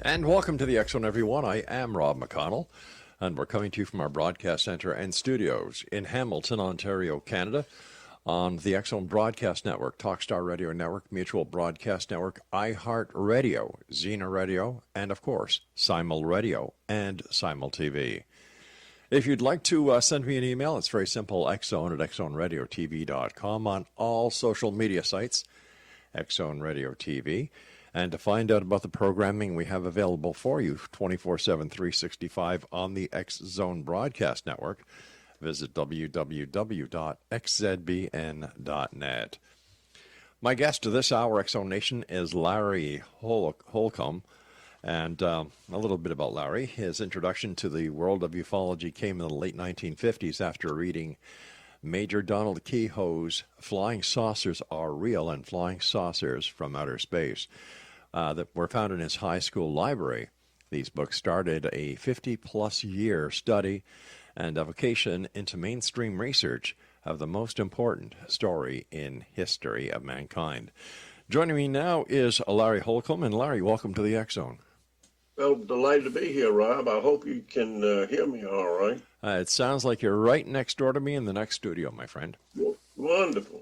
And welcome to the X Zone, everyone. I am Rob McConnell, and we're coming to you from our broadcast center and studios in Hamilton, Ontario, Canada, on the X Zone Broadcast Network, Talkstar Radio Network, Mutual Broadcast Network, iHeart Radio, Xena Radio, and, of course, Simul Radio and Simul TV. If you'd like to send me an email, it's very simple, xzone@xzoneradiotv.com, on all social media sites, X Zone Radio TV. And to find out about the programming we have available for you 24/7, 365 on the X Zone Broadcast Network, visit www.xzbn.net. My guest to this hour, X Zone Nation, is Larry Holcombe. And a little bit about Larry. His introduction to the world of ufology came in the late 1950s after reading Major Donald Keyhoe's Flying Saucers Are Real and Flying Saucers from Outer Space that were found in his high school library. These books started a 50-plus year study and avocation into mainstream research of the most important story in history of mankind. Joining me now is Larry Holcombe. And Larry, welcome to the X Zone. Well, delighted to be here, Rob. I hope you can hear me all right. It sounds like you're right next door to me in the next studio, my friend. Wonderful.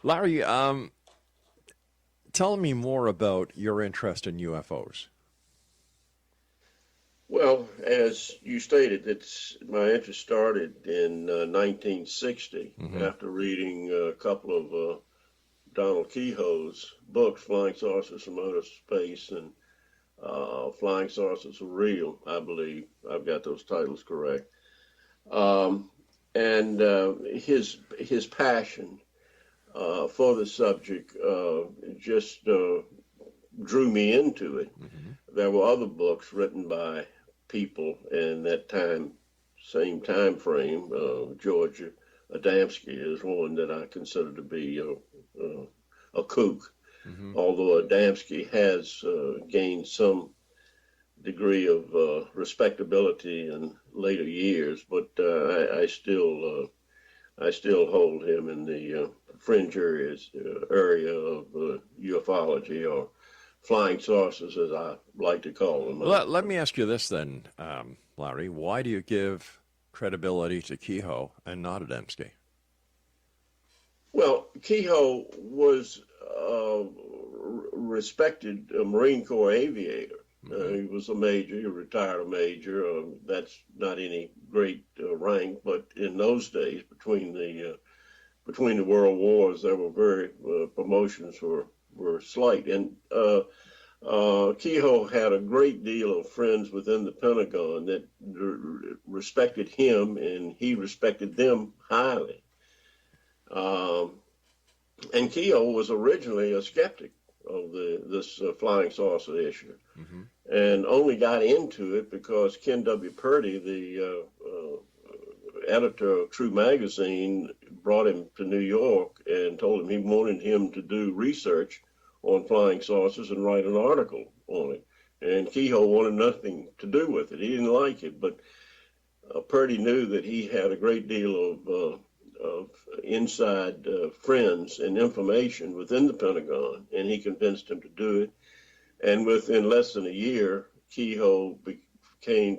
Larry, tell me more about your interest in UFOs. Well, as you stated, my interest started in 1960 after reading a couple of Donald Keyhoe's books, Flying Saucers from Outer Space and Flying Saucers Are Real, I believe. I've got those titles correct. And his passion for the subject just drew me into it. There were other books written by people in that same time frame. George Adamski is one that I consider to be a kook. Although Adamski has gained some degree of respectability in later years, but I still hold him in the fringe area of ufology, or flying saucers, as I like to call them. Let me ask you this then, Larry. Why do you give credibility to Keyhoe and not Adamski? Well, Keyhoe was respected Marine Corps aviator. He was a major, he retired a major. That's not any great rank, but in those days, between the world wars, there were promotions were slight. And Keyhoe had a great deal of friends within the Pentagon that respected him, and he respected them highly. And Keyhoe was originally a skeptic of this flying saucer issue, and only got into it because Ken W. Purdy, the editor of True Magazine, brought him to New York and told him he wanted him to do research on flying saucers and write an article on it. And Keyhoe wanted nothing to do with it. He didn't like it, but Purdy knew that he had a great deal of inside friends and information within the Pentagon, and he convinced him to do it. And within less than a year, Keyhoe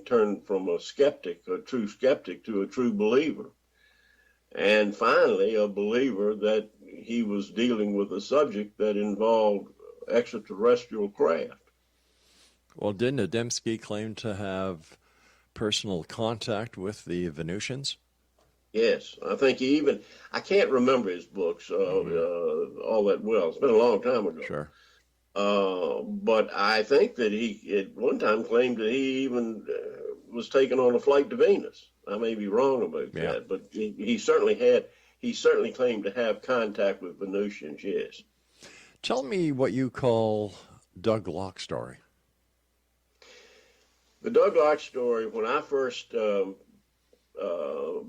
turned from a true skeptic, to a true believer. And finally, a believer that he was dealing with a subject that involved extraterrestrial craft. Well, didn't Adamski claim to have personal contact with the Venusians? Yes, I think I can't remember his books all that well. It's been a long time ago. Sure. But I think that he at one time claimed that he even was taken on a flight to Venus. I may be wrong about that, but he certainly claimed to have contact with Venusians, yes. Tell me what you call Doug Locke story. The Doug Locke story, when I first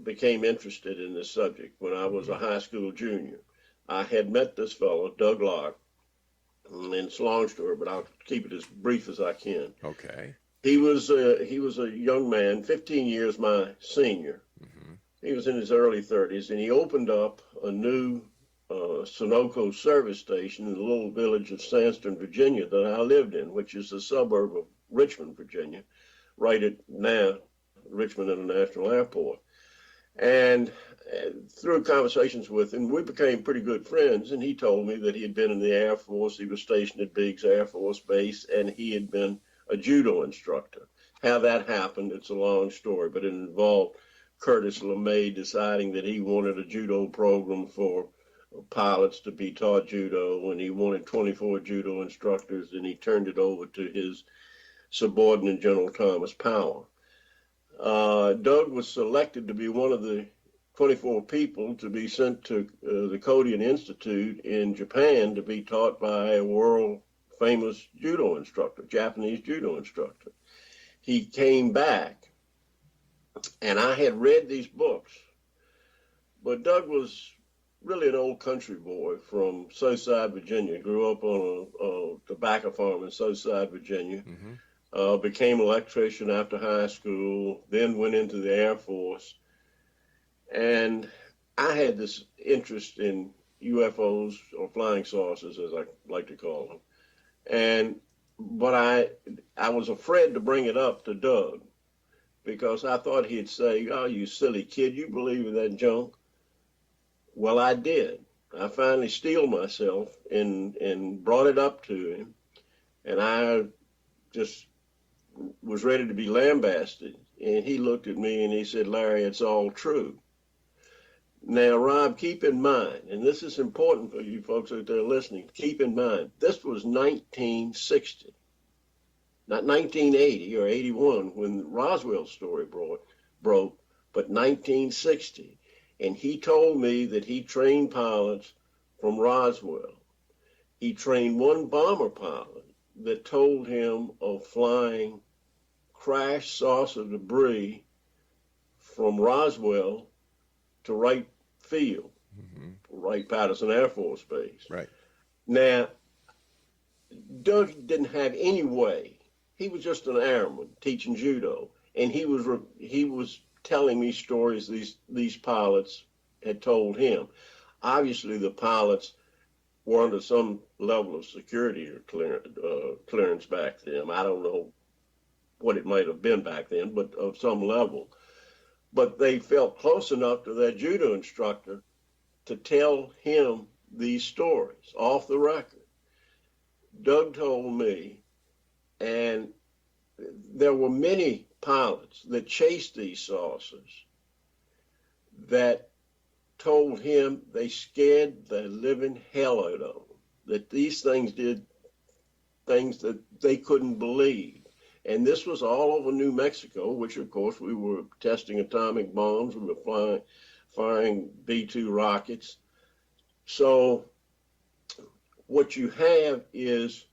became interested in this subject, when I was a high school junior, I had met this fellow, Doug Locke, and it's a long story, but I'll keep it as brief as I can. Okay. He was a young man, 15 years my senior. He was in his early 30s, and he opened up a new Sunoco service station in the little village of Sandston, Virginia, that I lived in, which is a suburb of Richmond, Virginia, right at now Richmond International Airport. And through conversations with him, we became pretty good friends. And he told me that he had been in the Air Force. He was stationed at Biggs Air Force Base, and he had been a judo instructor. How that happened, it's a long story, but it involved Curtis LeMay deciding that he wanted a judo program for pilots to be taught judo, and he wanted 24 judo instructors, and he turned it over to his subordinate, General Thomas Power. Doug was selected to be one of the 24 people to be sent to the Kodokan Institute in Japan to be taught by a world famous judo instructor, Japanese judo instructor. He came back, and I had read these books, but Doug was really an old country boy from Southside, Virginia. Grew up on a tobacco farm in Southside, Virginia. Became an electrician after high school, then went into the Air Force. And I had this interest in UFOs, or flying saucers, as I like to call them. But I was afraid to bring it up to Doug, because I thought he'd say, "Oh, you silly kid, you believe in that junk?" Well, I did. I finally steeled myself and brought it up to him, and I just was ready to be lambasted. And he looked at me and he said, "Larry, it's all true." Now, Rob, keep in mind, and this is important for you folks out there listening, keep in mind, this was 1960, not 1980 or 81 when Roswell's story broke, but 1960. And he told me that he trained pilots from Roswell. He trained one bomber pilot that told him of flying crash saucer debris from Roswell to Wright Field, Wright-Patterson Air Force Base. Right. Now, Doug didn't have any way. He was just an airman teaching judo, and he was telling me stories these pilots had told him. Obviously, the pilots were under some level of security or clearance back then. I don't know what it might have been back then, but of some level. But they felt close enough to their judo instructor to tell him these stories off the record. Doug told me, and there were many pilots that chased these saucers that told him they scared the living hell out of them, that these things did things that they couldn't believe. And this was all over New Mexico, which, of course, we were testing atomic bombs. We were firing B-2 rockets. So what you have is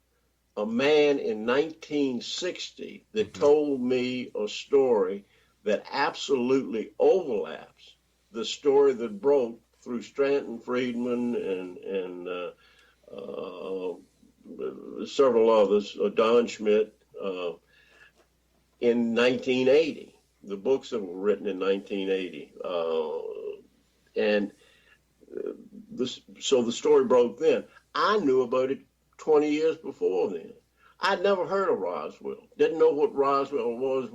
a man in 1960 that told me a story that absolutely overlaps the story that broke through Stanton Friedman and several others, Don Schmidt, in 1980, the books that were written in 1980. So the story broke then. I knew about it 20 years before then. I'd never heard of Roswell. Didn't know what Roswell was,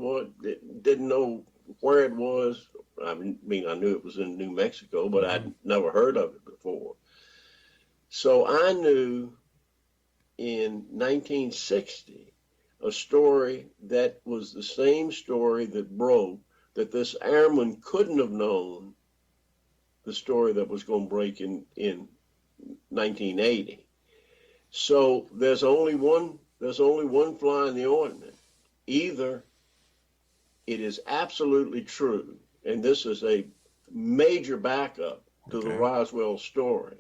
didn't know where it was. I mean, I knew it was in New Mexico, but I'd never heard of it before. So I knew in 1960 a story that was the same story that broke, that this airman couldn't have known the story that was going to break in 1980. So there's only one fly in the ointment. Either it is absolutely true, and this is a major backup to the Roswell story,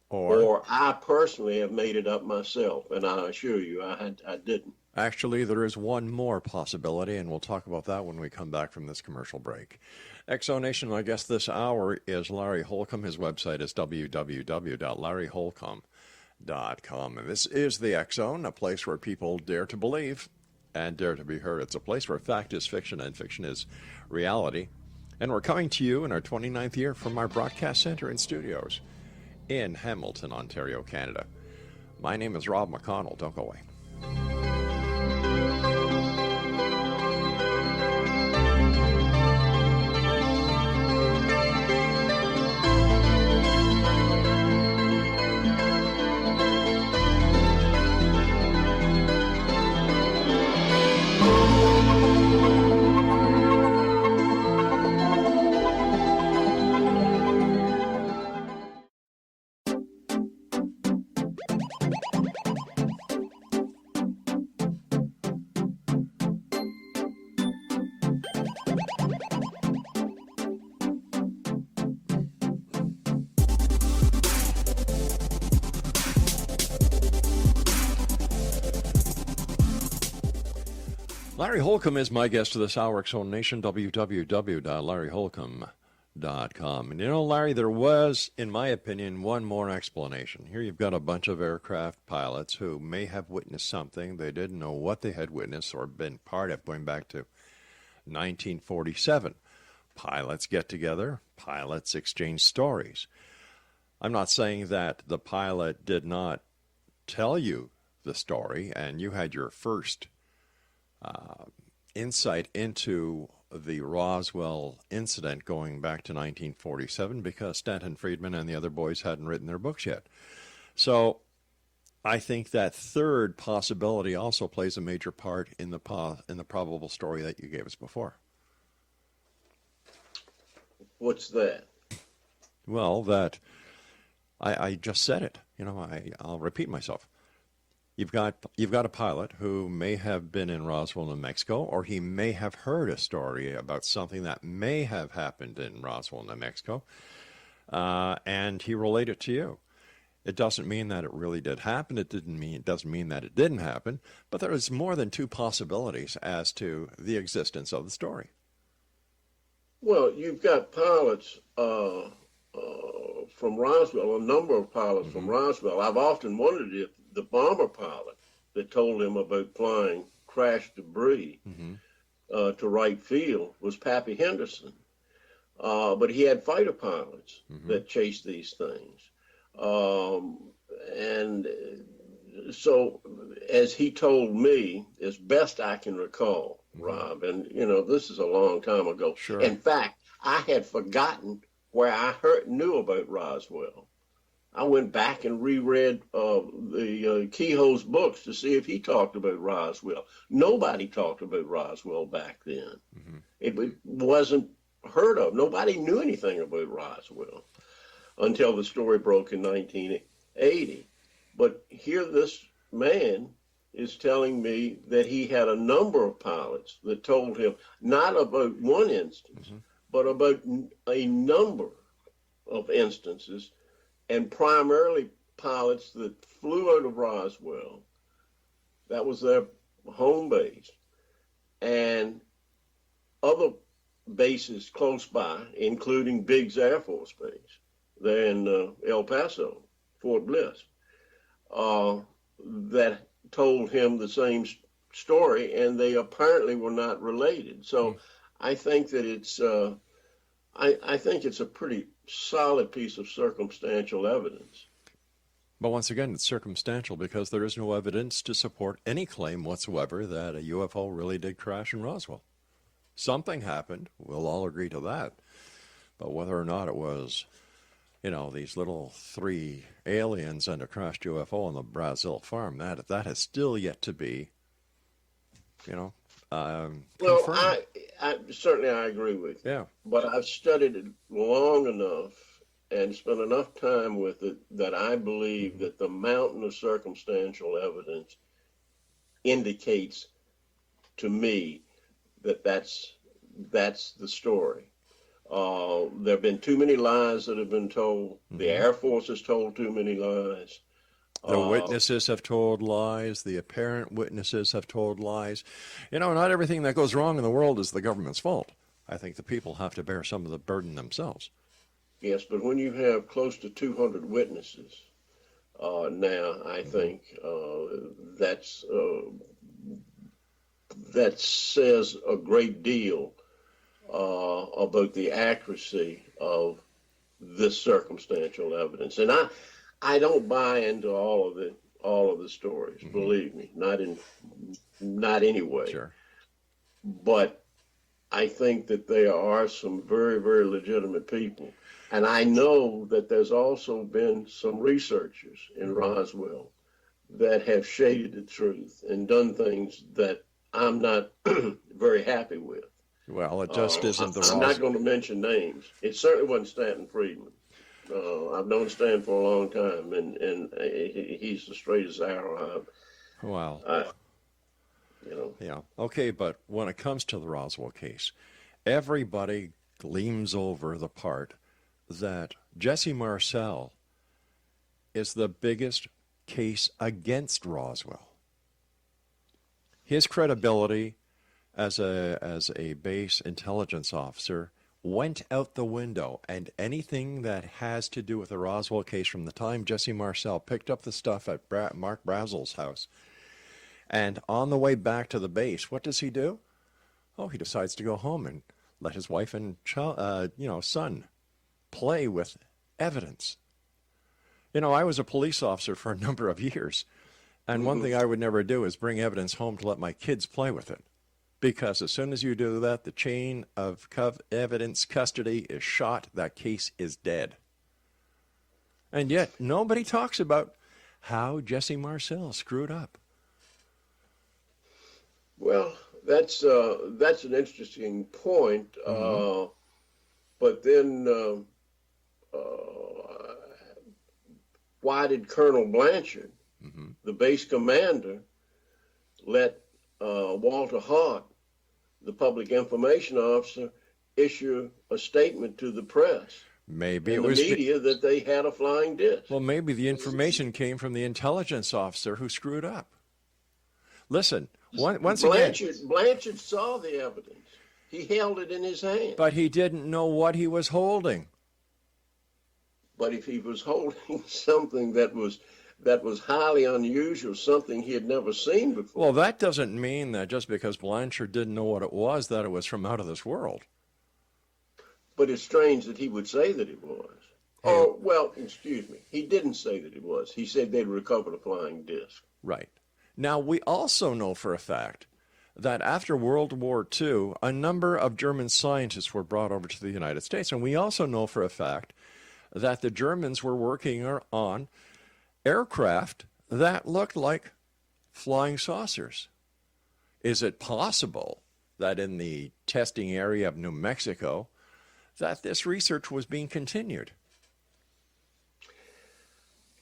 or I personally have made it up myself, and I assure you I didn't. Actually, there is one more possibility, and we'll talk about that when we come back from this commercial break. Exonation, my guest this hour is Larry Holcombe. His website is www.larryholcombe.com. And this is the X Zone, a place where people dare to believe and dare to be heard. It's a place where fact is fiction and fiction is reality. And we're coming to you in our 29th year from our broadcast center and studios in Hamilton, Ontario, Canada. My name is Rob McConnell. Don't go away. Larry Holcombe is my guest of this hour, X Zone Nation, www.larryholcombe.com. And you know, Larry, there was, in my opinion, one more explanation. Here you've got a bunch of aircraft pilots who may have witnessed something they didn't know what they had witnessed or been part of, going back to 1947. Pilots get together, pilots exchange stories. I'm not saying that the pilot did not tell you the story and you had your first insight into the Roswell incident going back to 1947 because Stanton Friedman and the other boys hadn't written their books yet. So I think that third possibility also plays a major part in the probable story that you gave us before. What's that? Well, that I just said it. You know, I'll repeat myself. You've got a pilot who may have been in Roswell, New Mexico, or he may have heard a story about something that may have happened in Roswell, New Mexico, and he related it to you. It doesn't mean that it really did happen. It doesn't mean that it didn't happen, but there is more than two possibilities as to the existence of the story. Well, you've got pilots from Roswell, a number of pilots from Roswell. I've often wondered if the bomber pilot that told him about flying crash debris to right field was Pappy Henderson. But he had fighter pilots that chased these things. And so, as he told me, as best I can recall, Rob, and you know, this is a long time ago. Sure. In fact, I had forgotten where I knew about Roswell. I went back and reread the Keyhoe's books to see if he talked about Roswell. Nobody talked about Roswell back then. It wasn't heard of. Nobody knew anything about Roswell until the story broke in 1980. But here this man is telling me that he had a number of pilots that told him not about one instance, but about a number of instances, and primarily pilots that flew out of Roswell. That was their home base. And other bases close by, including Biggs Air Force Base there in El Paso, Fort Bliss, that told him the same story, and they apparently were not related. So I think that it's I think it's a pretty solid piece of circumstantial evidence. But once again, it's circumstantial because there is no evidence to support any claim whatsoever that a UFO really did crash in Roswell. Something happened. We'll all agree to that. But whether or not it was, you know, these little three aliens and a crashed UFO on the Brazil farm, that has still yet to be, you know, well, confirmed. I certainly I agree with you. Yeah. But I've studied it long enough and spent enough time with it that I believe that the mountain of circumstantial evidence indicates to me that that's the story. There have been too many lies that have been told. The Air Force has told too many lies. The witnesses have told lies. The apparent witnesses have told lies. You know, not everything that goes wrong in the world is the government's fault. I think the people have to bear some of the burden themselves. Yes, but when you have close to 200 witnesses now, I think that says a great deal about the accuracy of this circumstantial evidence. And I don't buy into all of the stories. Believe me, not anyway. Sure. But I think that there are some very, very legitimate people, and I know that there's also been some researchers in Roswell that have shaded the truth and done things that I'm not very happy with. Well, it just isn't the I'm not going to mention names. It certainly wasn't Stanton Friedman. I've known Stan for a long time, and he's the straightest arrow. Wow. You know. Yeah. Okay, but when it comes to the Roswell case, everybody gleams over the part that Jesse Marcel is the biggest case against Roswell. His credibility as a base intelligence officer went out the window, and anything that has to do with the Roswell case from the time Jesse Marcel picked up the stuff at Mark Brazel's house, and on the way back to the base, what does he do? Oh, he decides to go home and let his wife and son play with evidence. I was a police officer for a number of years, and one thing I would never do is bring evidence home to let my kids play with it. Because as soon as you do that, the chain of evidence custody is shot. That case is dead. And yet, nobody talks about how Jesse Marcel screwed up. Well, that's an interesting point. But then, why did Colonel Blanchard, the base commander, let Walter Hart, the public information officer, issue a statement to the press? Maybe and it was the media that they had a flying disc. Well, maybe the information came from the intelligence officer who screwed up. Listen, once again, Blanchard saw the evidence. He held it in his hand. But he didn't know what he was holding. But if he was holding something that was highly unusual, something he had never seen before. Well, that doesn't mean that just because Blanchard didn't know what it was, that it was from out of this world. But it's strange that he would say that it was. Hey. Oh, well, excuse me. He didn't say that it was. He said they'd recovered a flying disc. Right. Now, we also know for a fact that after World War II, a number of German scientists were brought over to the United States. And we also know for a fact that the Germans were working on aircraft that looked like flying saucers. Is it possible that in the testing area of New Mexico that this research was being continued?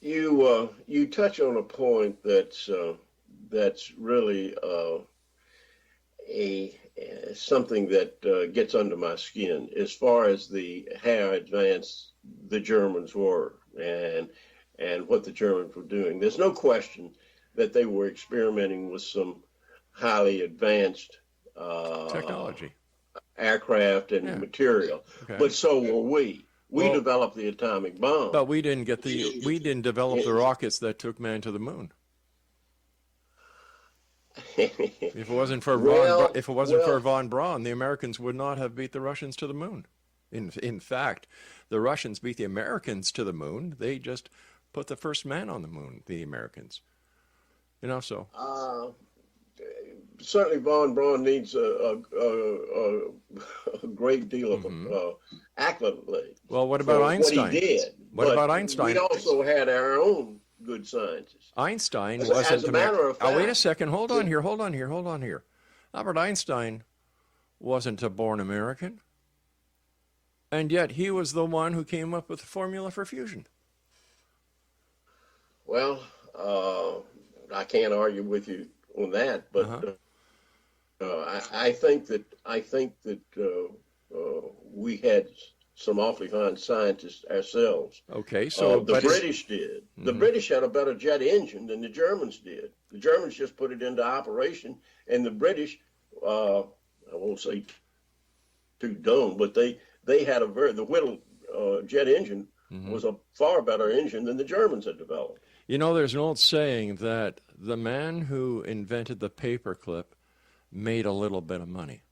You touch on a point that's really something that gets under my skin as far as how advanced the Germans were and what the Germans were doing. There's no question that they were experimenting with some highly advanced technology, aircraft and material. Okay. But so were we. We developed the atomic bomb. But we didn't develop the rockets that took man to the moon. If it wasn't for von Braun, the Americans would not have beat the Russians to the moon. In fact, the Russians beat the Americans to the moon. They just put the first man on the moon, the Americans. Certainly von Braun needs a great deal of accolade. Well, what about Einstein? What he did. What about Einstein? We also had our own good scientists. Einstein wasn't. As a matter of fact. Wait a second. Hold on here. Albert Einstein wasn't a born American. And yet he was the one who came up with the formula for fusion. Well, I can't argue with you on that, but I think that we had some awfully fine scientists ourselves. Okay, so the British did. The British had a better jet engine than the Germans did. The Germans just put it into operation, and the British, I won't say too dumb, but they had the Whittle jet engine was a far better engine than the Germans had developed. There's an old saying that the man who invented the paperclip made a little bit of money.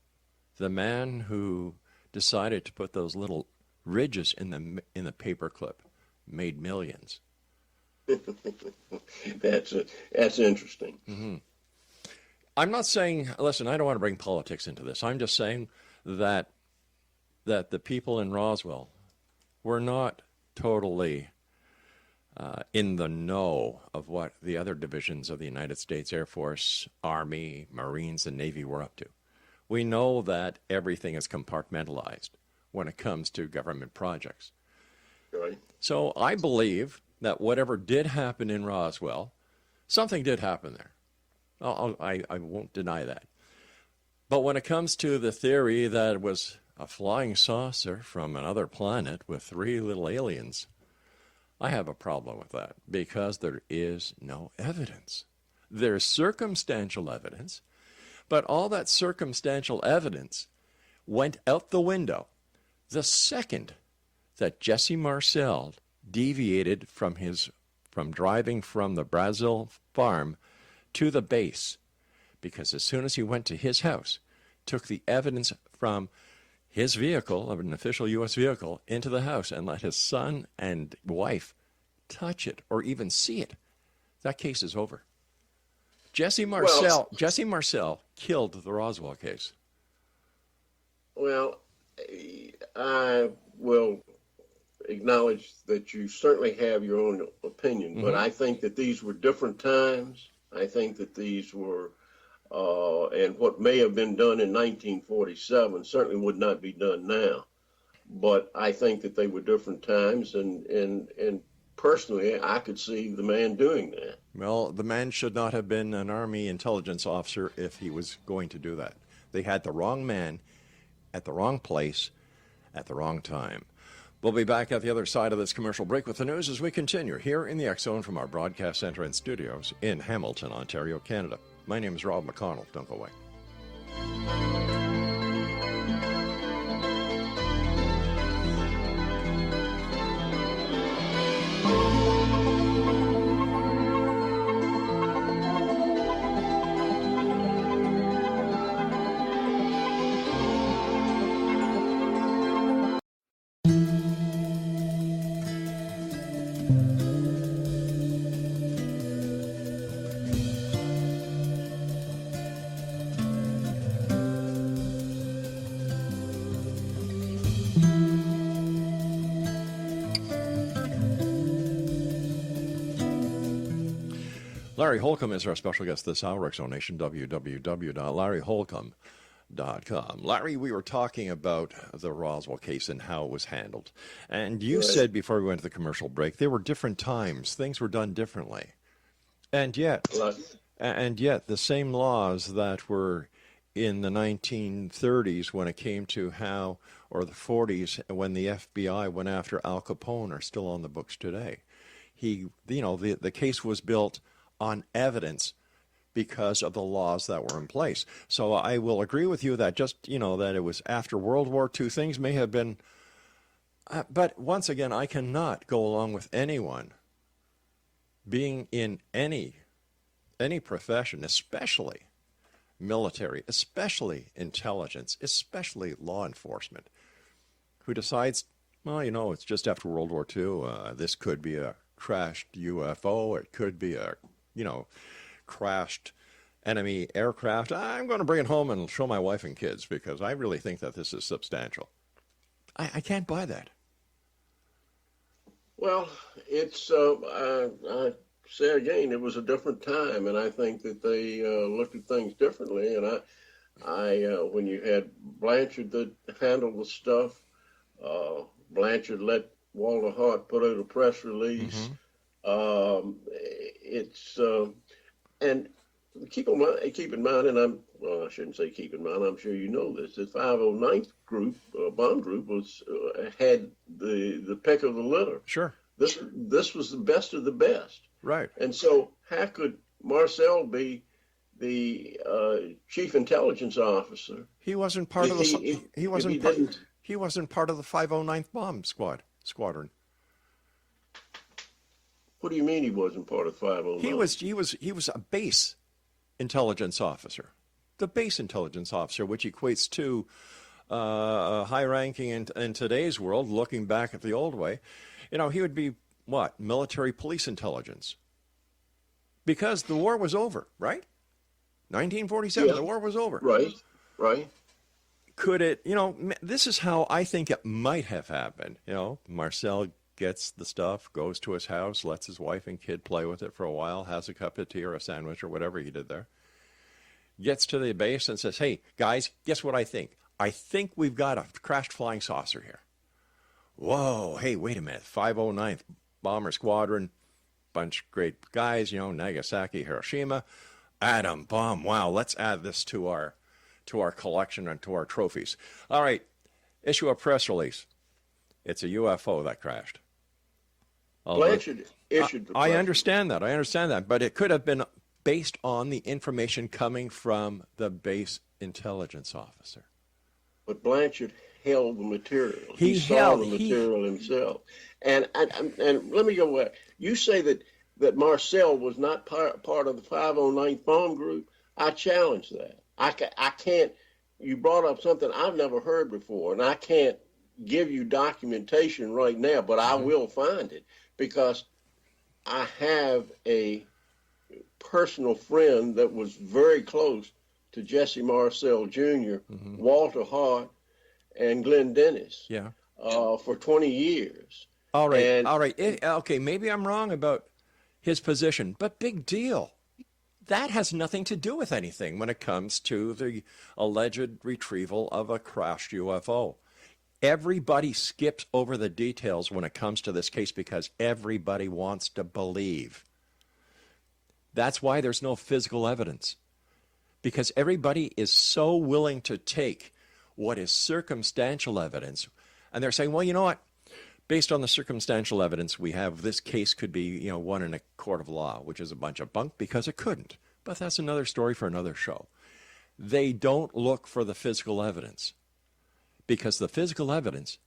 The man who decided to put those little ridges in the paperclip made millions. That's interesting. Mm-hmm. I'm not saying, listen, I don't want to bring politics into this. I'm just saying that the people in Roswell were not totally in the know of what the other divisions of the United States Air Force, Army, Marines, and Navy were up to. We know that everything is compartmentalized when it comes to government projects. Right. So I believe that whatever did happen in Roswell, something did happen there. I won't deny that. But when it comes to the theory that it was a flying saucer from another planet with 3 little aliens, I have a problem with that because there is no evidence. There's circumstantial evidence, But all that circumstantial evidence went out the window the second that Jesse Marcel deviated from driving from the Brazil farm to the base. Because as soon as he went to his house, took the evidence from his vehicle, of an official U.S. vehicle, into the house and let his son and wife touch it or even see it, that case is over. Jesse Marcel killed the Roswell case. Well, I will acknowledge that you certainly have your own opinion, but I think that these were different times. I think that these were, and what may have been done in 1947 certainly would not be done now. But I think that they were different times, and personally, I could see the man doing that. Well, the man should not have been an Army intelligence officer if he was going to do that. They had the wrong man at the wrong place at the wrong time. We'll be back at the other side of this commercial break with the news as we continue here in the X Zone from our broadcast center and studios in Hamilton, Ontario, Canada. My name is Rob McConnell. Don't go away. Larry Holcombe is our special guest this hour, Exonation, www.larryholcombe.com. Larry, we were talking about the Roswell case and how it was handled. And you said before we went to the commercial break, there were different times. Things were done differently. And yet the same laws that were in the 1930s when it came to how, or the 40s when the FBI went after Al Capone are still on the books today. The case was built on evidence because of the laws that were in place. So I will agree with you that that it was after World War II, things may have been, but once again, I cannot go along with anyone being in any profession, especially military, especially intelligence, especially law enforcement, who decides, well, it's just after World War II, this could be a crashed UFO, it could be a crashed enemy aircraft. I'm going to bring it home and show my wife and kids because I really think that this is substantial. I can't buy that. Well, it's, I say again, it was a different time, and I think that they looked at things differently. And when you had Blanchard that handled the stuff, Blanchard let Walter Hart put out a press release. And keep in mind, and I shouldn't say keep in mind, I'm sure you know this, the 509th group, bomb group, had the pick of the litter. Sure. This was the best of the best. Right. And so how could Marcel be the chief intelligence officer? He wasn't part of the he wasn't part of the 509th bomb squadron. What do you mean he wasn't part of 509? He was a base intelligence officer. The base intelligence officer, which equates to a high ranking in today's world, looking back at the old way. He would be what? Military police intelligence. Because the war was over, right? 1947, the war was over. Right. Could it, this is how I think it might have happened. Marcel gets the stuff, goes to his house, lets his wife and kid play with it for a while, has a cup of tea or a sandwich or whatever he did there, gets to the base and says, hey, guys, guess what I think? I think we've got a crashed flying saucer here. Whoa, hey, wait a minute, 509th Bomber Squadron, bunch of great guys, Nagasaki, Hiroshima, atom bomb, wow, let's add this to our collection and to our trophies. All right, issue a press release. It's a UFO that crashed. Blanchard issued the press I understand that, but it could have been based on the information coming from the base intelligence officer. But Blanchard held the material. He saw the material himself. And let me go back. You say that Marcel was not part of the 509th Bomb Group. I challenge that. I can't. You brought up something I've never heard before, and I can't give you documentation right now, but I will find it, because I have a personal friend that was very close to Jesse Marcel Jr., Walter Hart, and Glenn Dennis for 20 years. All right, okay, maybe I'm wrong about his position, but big deal. That has nothing to do with anything when it comes to the alleged retrieval of a crashed UFO. Everybody skips over the details when it comes to this case because everybody wants to believe. That's why there's no physical evidence, because everybody is so willing to take what is circumstantial evidence, and they're saying, well, you know what? Based on the circumstantial evidence we have, this case could be, won in a court of law, which is a bunch of bunk because it couldn't. But that's another story for another show. They don't look for the physical evidence because the physical evidence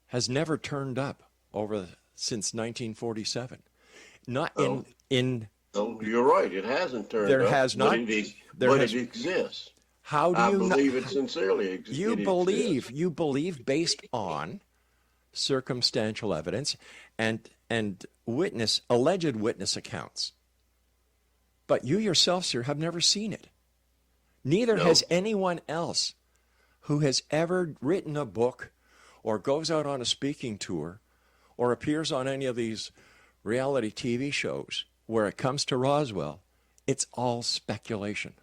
has never turned up since 1947. Not in. Oh, you're right. It hasn't turned up. There has not. But it exists. How do you? I believe it sincerely. You believe based on circumstantial evidence and alleged witness accounts. But you yourself, sir, have never seen it. Neither has anyone else who has ever written a book or goes out on a speaking tour or appears on any of these reality TV shows. Where it comes to Roswell, it's all speculation.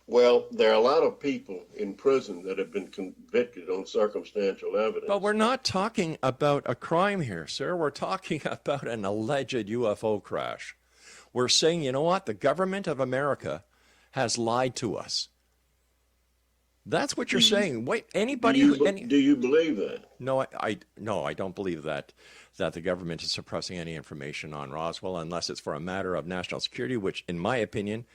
Well, there are a lot of people in prison that have been convicted on circumstantial evidence. But we're not talking about a crime here, sir. We're talking about an alleged UFO crash. We're saying, you know what? The government of America has lied to us. That's what you're saying. Wait, anybody? Do you believe that? No, I don't believe that the government is suppressing any information on Roswell unless it's for a matter of national security, which, in my opinion,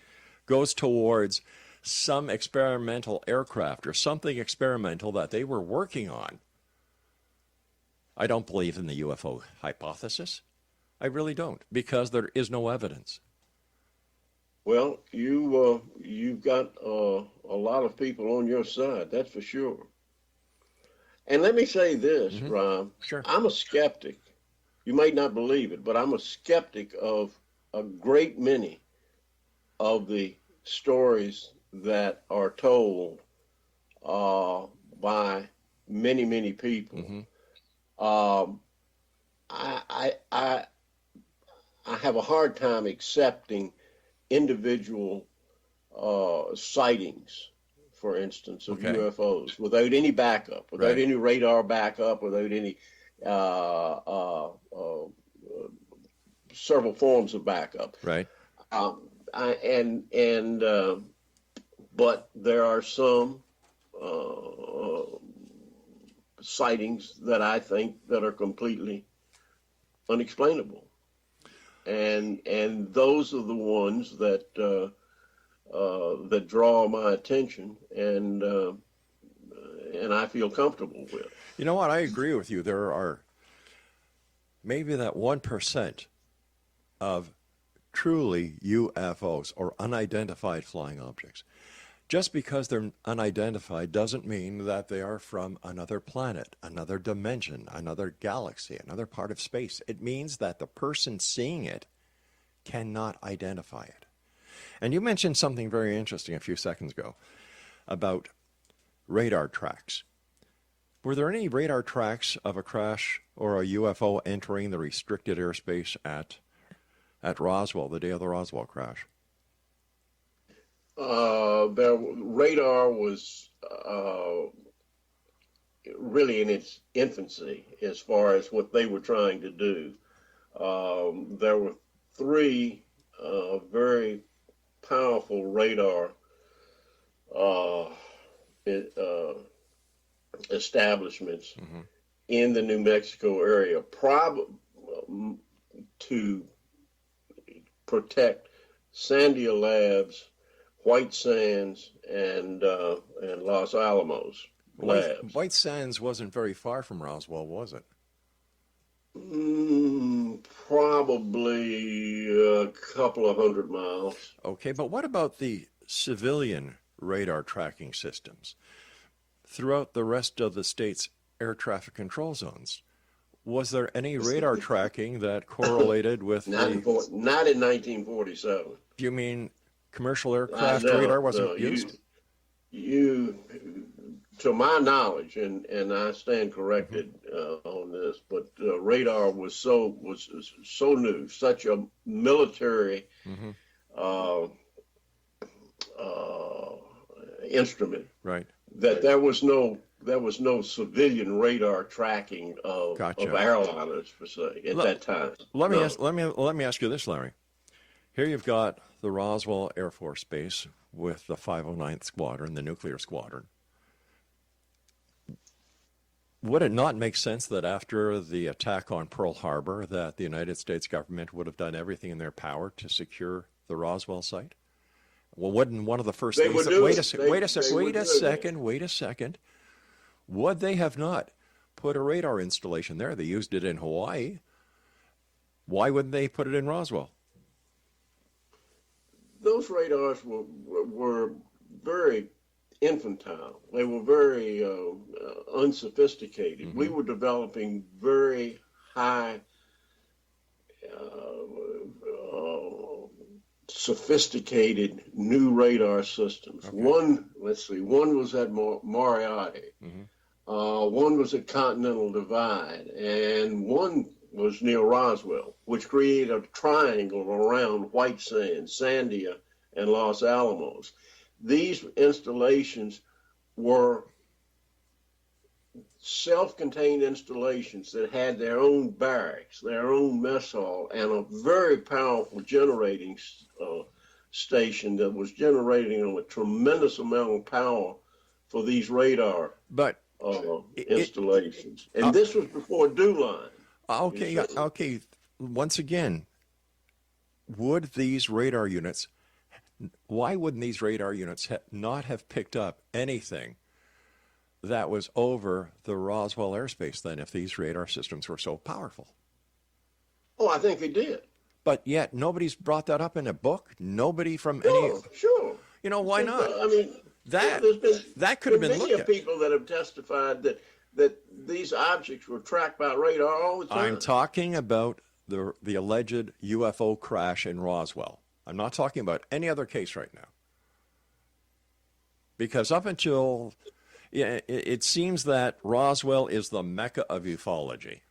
goes towards some experimental aircraft or something experimental that they were working on. I don't believe in the UFO hypothesis. I really don't, because there is no evidence. Well, you've got a lot of people on your side, that's for sure. And let me say this, Ron. Sure. I'm a skeptic. You might not believe it, but I'm a skeptic of a great many of the stories that are told by many, many people. I have a hard time accepting individual sightings, for instance, of UFOs without any backup, without any radar backup, without any several forms of backup. Right. But there are some sightings that I think that are completely unexplainable, and those are the ones that that draw my attention, and I feel comfortable with. You know what? I agree with you. There are maybe that 1% of truly UFOs or unidentified flying objects. Just because they're unidentified doesn't mean that they are from another planet, another dimension, another galaxy, another part of space. It means that the person seeing it cannot identify it. And you mentioned something very interesting a few seconds ago about radar tracks. Were there any radar tracks of a crash or a UFO entering the restricted airspace at Roswell, the day of the Roswell crash? The radar was really in its infancy as far as what they were trying to do. There were three very powerful radar establishments in the New Mexico area, probably to protect Sandia Labs, White Sands, and Los Alamos labs. White Sands wasn't very far from Roswell, was it? Probably a couple of 100 miles. Okay, but what about the civilian radar tracking systems throughout the rest of the state's air traffic control zones? Was there any radar tracking that correlated with not in 1947. Do you mean commercial aircraft radar wasn't used? You, to my knowledge, and I stand corrected on this, but radar was so new, such a military instrument, right? That there was no civilian radar tracking of airliners per se at that time. Let me ask you this, Larry. Here you've got the Roswell Air Force Base with the 509th Squadron, the nuclear squadron. Would it not make sense that after the attack on Pearl Harbor that the United States government would have done everything in their power to secure the Roswell site? Well, wouldn't one of the first things... Wait a second. Would they have not put a radar installation there? They used it in Hawaii. Why wouldn't they put it in Roswell? Those radars were very infantile. They were very unsophisticated. We were developing very high, sophisticated new radar systems. Okay. One was at Moriarty. One was at Continental Divide, and one was near Roswell, which created a triangle around White Sands, Sandia, and Los Alamos. These installations were self-contained installations that had their own barracks, their own mess hall, and a very powerful generating station that was generating a tremendous amount of power for these radar installations. And this was before DuLine. Okay. Once again, why wouldn't these radar units not have picked up anything that was over the Roswell airspace then if these radar systems were so powerful? Oh, I think they did. But yet nobody's brought that up in a book? Nobody from any... Sure. You know, why not? I mean, that could have been looked at. Many people that have testified that these objects were tracked by radar all the time. I'm talking about the alleged UFO crash in Roswell. I'm not talking about any other case right now. Because up until... it seems that Roswell is the mecca of ufology.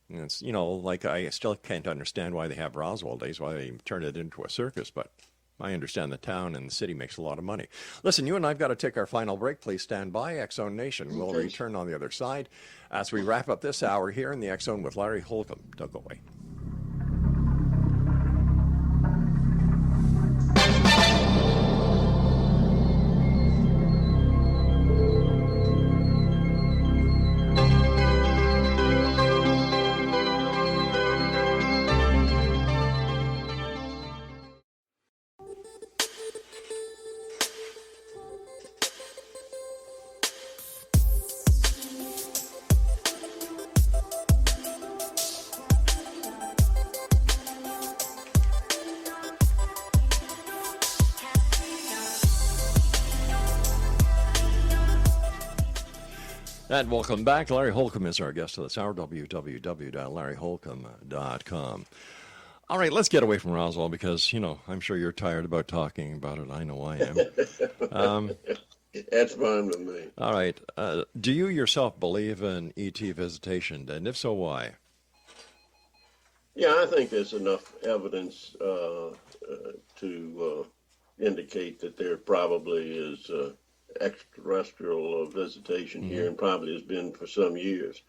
And it's, like I still can't understand why they have Roswell days, why they turn it into a circus, but I understand the town and the city makes a lot of money. Listen, you and I've got to take our final break. Please stand by. X-Zone Nation will return on the other side as we wrap up this hour here in the X-Zone with Larry Holcombe. Don't go away. And welcome back. Larry Holcombe is our guest of this hour, www.larryholcombe.com. All right, let's get away from Roswell because, I'm sure you're tired about talking about it. I know I am. That's fine with me. All right. Do you yourself believe in ET visitation? And if so, why? Yeah, I think there's enough evidence to indicate that there probably is extraterrestrial visitation here, and probably has been for some years,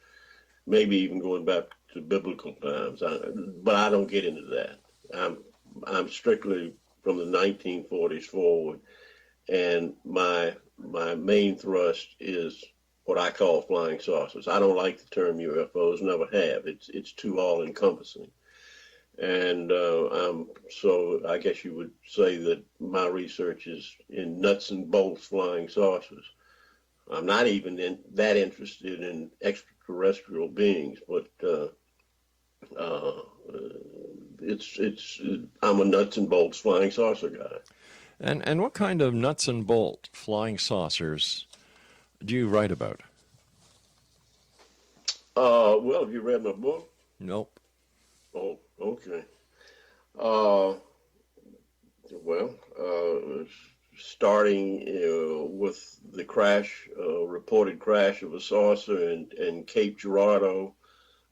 maybe even going back to biblical times. But I don't get into that. I'm strictly from the 1940s forward, and my main thrust is what I call flying saucers. I don't like the term UFOs, never have. It's too all-encompassing. And so I guess you would say that my research is in nuts and bolts flying saucers. I'm not even that interested in extraterrestrial beings, but I'm a nuts and bolts flying saucer guy. And what kind of nuts and bolt flying saucers do you write about? Well, have you read my book? Nope. Oh, okay. Well, starting with the reported crash of a saucer in Cape Girardeau,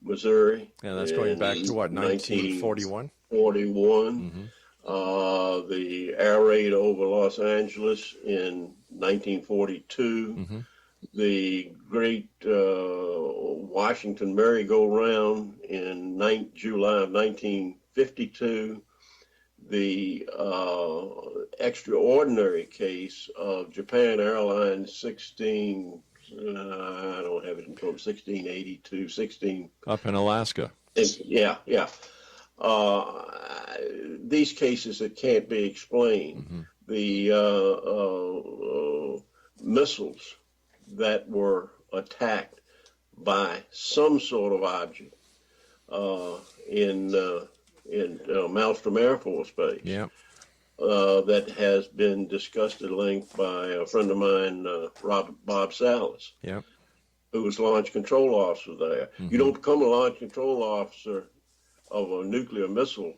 Missouri. Yeah, that's going back to what, 1941? 1941. The air raid over Los Angeles in 1942. The great Washington merry-go-round in July of 1952. The extraordinary case of Japan Airlines 16, I don't have it in front, 1682, 16. Up in Alaska. Yeah. These cases that can't be explained. The missiles that were attacked by some sort of object in Maelstrom Air Force Base. Yeah. That has been discussed at length by a friend of mine, Bob Salas, who was launch control officer there. You don't become a launch control officer of a nuclear missile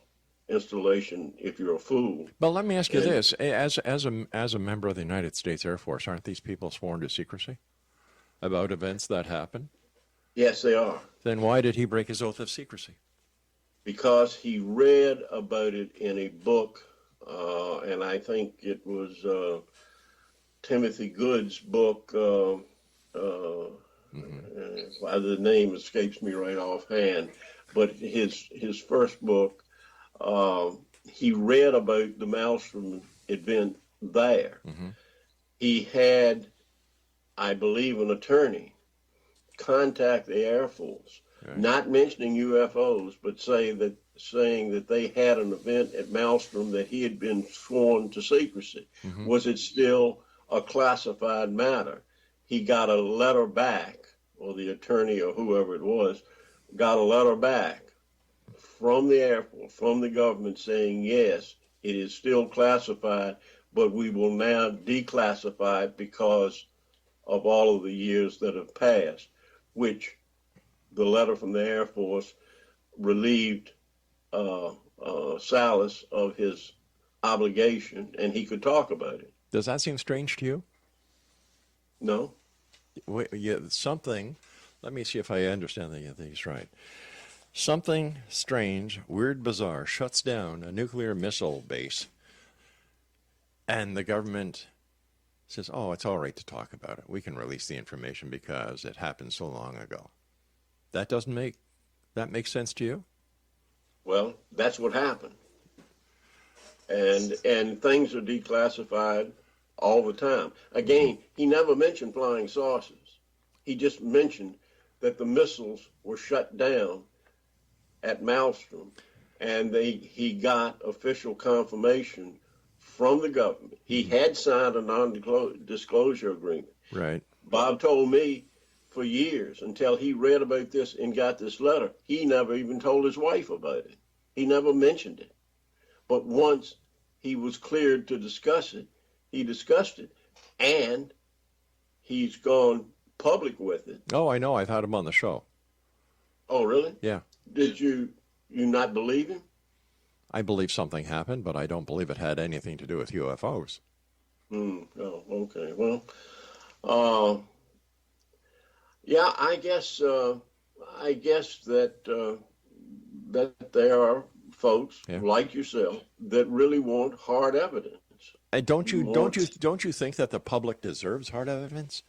installation if you're a fool. But let me ask you this: as a member of the United States Air Force, aren't these people sworn to secrecy about events that happen? Yes, they are. Then why did he break his oath of secrecy? Because he read about it in a book, and I think it was Timothy Good's book. The name escapes me right offhand, but his first book, he read about the Maelstrom event there. He had, I believe, an attorney contact the Air Force, not mentioning UFOs, but saying that they had an event at Maelstrom that he had been sworn to secrecy. Was it still a classified matter? He got a letter back, or the attorney or whoever it was, got a letter back from the Air Force, from the government, saying, yes, it is still classified, but we will now declassify it because of all of the years that have passed, which the letter from the Air Force relieved Salas of his obligation, and he could talk about it. Does that seem strange to you? No. Something, let me see if I understand these right. Something strange, weird, bizarre shuts down a nuclear missile base, and the government says, oh, it's all right to talk about it. We can release the information because it happened so long ago. That makes sense to you? Well, that's what happened. And things are declassified all the time. Again, he never mentioned flying saucers. He just mentioned that the missiles were shut down at Maelstrom, and he got official confirmation from the government. He had signed a non-disclosure agreement. Right. Bob told me for years, until he read about this and got this letter, he never even told his wife about it. He never mentioned it. But once he was cleared to discuss it, he discussed it, and he's gone public with it. Oh, I know. I've had him on the show. Oh, really? Yeah. Did you not believe him? I believe something happened, but I don't believe it had anything to do with UFOs. Oh, okay. Well, yeah, I guess that there are folks like yourself that really want hard evidence. And don't you think that the public deserves hard evidence?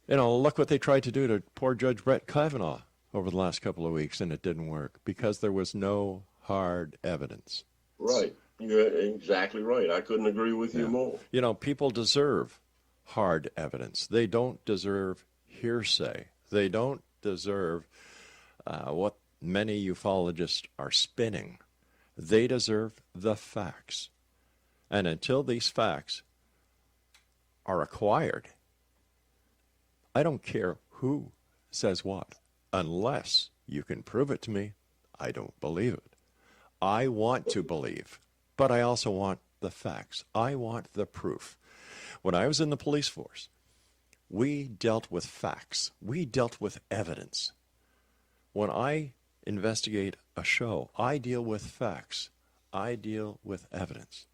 You know, look what they tried to do to poor Judge Brett Kavanaugh over the last couple of weeks, and it didn't work because there was no hard evidence. Right. You're exactly right. I couldn't agree with you more. You know, people deserve hard evidence. They don't deserve hearsay. They don't deserve what many ufologists are spinning. They deserve the facts. And until these facts are acquired, I don't care who says what. Unless you can prove it to me, I don't believe it. I want to believe, but I also want the facts. I want the proof. When I was in the police force, we dealt with facts. We dealt with evidence. When I investigate a show, I deal with facts. I deal with evidence.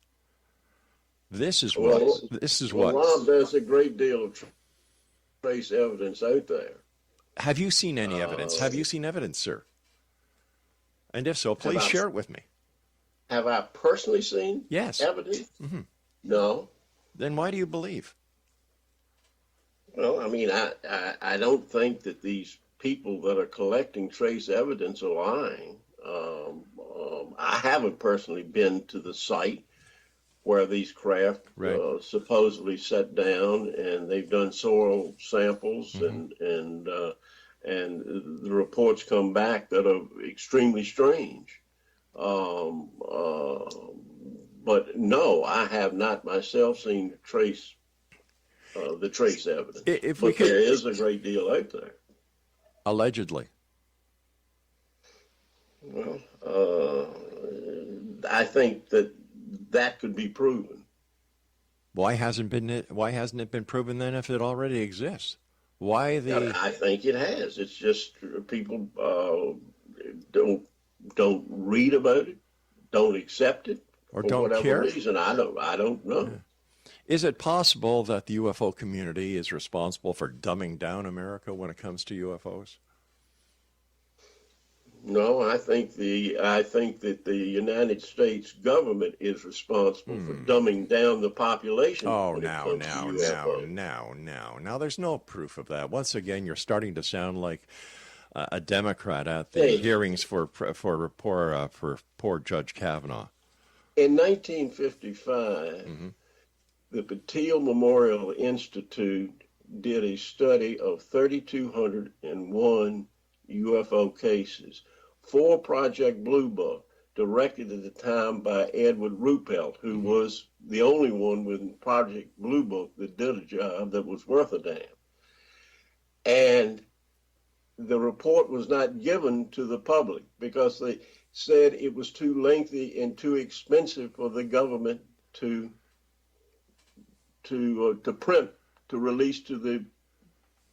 This is what. Rob, there's a great deal of trace evidence out there. Have you seen any evidence? Have you seen evidence, sir? And if so, please share it with me. Have I personally seen evidence? Mm-hmm. No. Then why do you believe? Well, I mean, I don't think that these people that are collecting trace evidence are lying. I haven't personally been to the site where these craft supposedly set down, and they've done soil samples, and the reports come back that are extremely strange. But no, I have not myself seen the trace evidence. There is a great deal out there. Allegedly. Well, I think that could be proven. Why hasn't it been proven then if it already exists? Why the? I think it has. It's just people don't read about it, don't accept it, or for don't whatever care. Reason. I don't know. Yeah. Is it possible that the UFO community is responsible for dumbing down America when it comes to UFOs? No, I think that the United States government is responsible for dumbing down the population. Oh, now, there's no proof of that. Once again, you're starting to sound like a Democrat at the hearings for poor Judge Kavanaugh. In 1955, the Patil Memorial Institute did a study of 3,201 UFO cases for Project Blue Book, directed at the time by Edward Ruppelt, who was the only one with Project Blue Book that did a job that was worth a damn. And the report was not given to the public because they said it was too lengthy and too expensive for the government to print, to release to the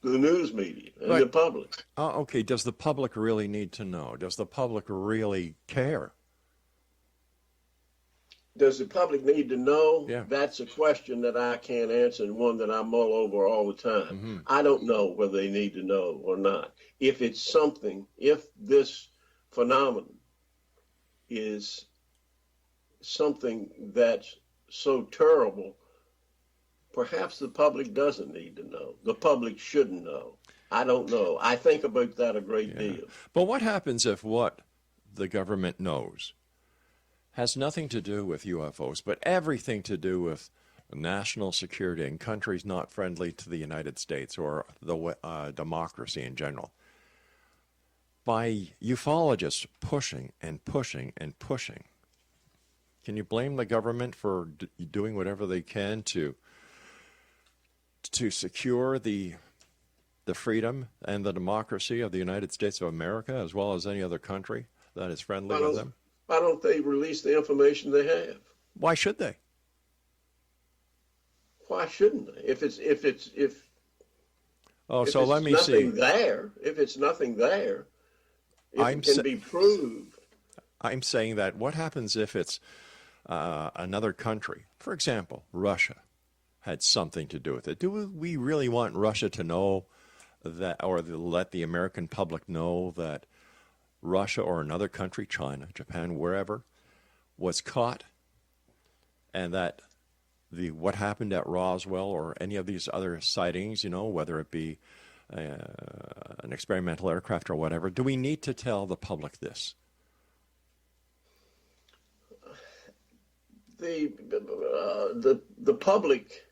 news media and the public. Okay, does the public really need to know? Does the public really care? Does the public need to know? Yeah. That's a question that I can't answer, and one that I mull over all the time. I don't know whether they need to know or not. If this phenomenon is something that's so terrible, perhaps the public doesn't need to know. The public shouldn't know. I don't know. I think about that a great deal. But what happens if what the government knows has nothing to do with UFOs, but everything to do with national security and countries not friendly to the United States or the democracy in general? By ufologists pushing and pushing and pushing, can you blame the government for doing whatever they can to secure the freedom and the democracy of the United States of America, as well as any other country that is friendly with them? Why don't they release the information they have? Why should they? Why shouldn't they? If it's nothing there, if it can be proved. I'm saying that what happens if it's another country, for example, Russia, had something to do with it? Do we really want Russia to know that, or let the American public know that Russia or another country, China, Japan, wherever, was caught, and that what happened at Roswell or any of these other sightings, whether it be an experimental aircraft or whatever, do we need to tell the public this? The public,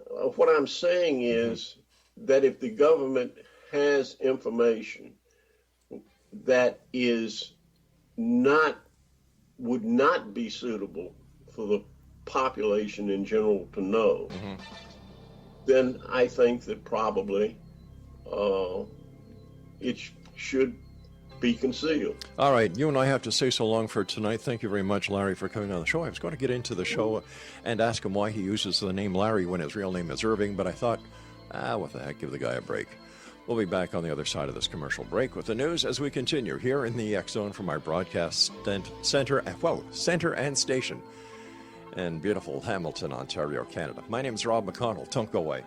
what I'm saying is that if the government has information that is would not be suitable for the population in general to know, then I think that probably it should be concealed. All right, you and I have to say so long for tonight. Thank you very much, Larry, for coming on the show. I was going to get into the show and ask him why he uses the name Larry when his real name is Irving, but I thought, what the heck, give the guy a break. We'll be back on the other side of this commercial break with the news as we continue here in the X Zone from our broadcast center and station in beautiful Hamilton, Ontario, Canada. My name is Rob McConnell. Don't go away.